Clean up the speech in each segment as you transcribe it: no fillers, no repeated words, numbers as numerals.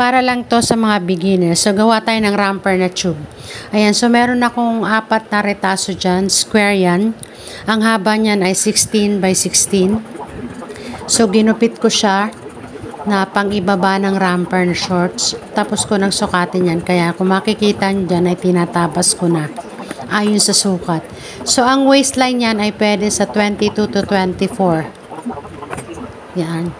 para lang to sa mga beginners. So, gawa tayo ng romper na tube. Ayan, so meron akong 4 na retaso dyan. Square yan. Ang haba niyan ay 16 by 16. So, ginupit ko siya na pang ibaba ng romper na shorts. Tapos ko nang sukatin yan. Kaya kung makikita nyo dyan ay tinatabas ko na ayon sa sukat. So, ang waistline yan ay pwede sa 22 to 24. Yan.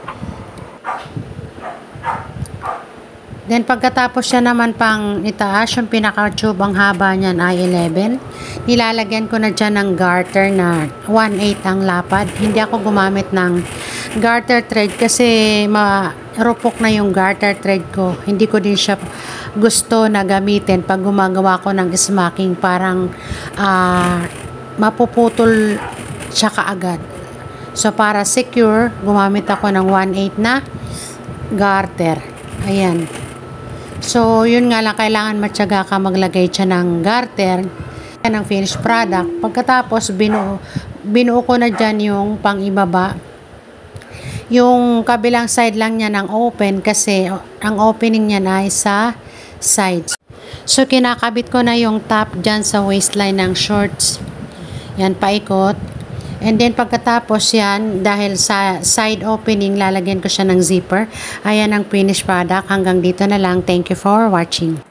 Then, pagkatapos siya naman pang itaas, yung pinaka-tube, ang haba niyan ay 11. Nilalagyan ko na dyan ng garter na 1/8 ang lapad. Hindi ako gumamit ng garter thread kasi marupok na yung garter thread ko. Hindi ko din siya gusto na gamitin pag gumagawa ko ng smocking. Parang mapuputol siya kaagad. So, para secure, gumamit ako ng 1/8 na garter. Ayan. So, yun nga lang, kailangan matyaga ka maglagay siya ng garter ng finished product. Pagkatapos, binuo ko na dyan yung pang ibaba. Yung kabilang side lang niya ng open kasi ang opening niya na ay sa sides. So, kinakabit ko na yung top dyan sa waistline ng shorts. Yan, paikot. And then, pagkatapos yan, dahil sa side opening, lalagyan ko siya ng zipper. Ayan ang finished product. Hanggang dito na lang. Thank you for watching.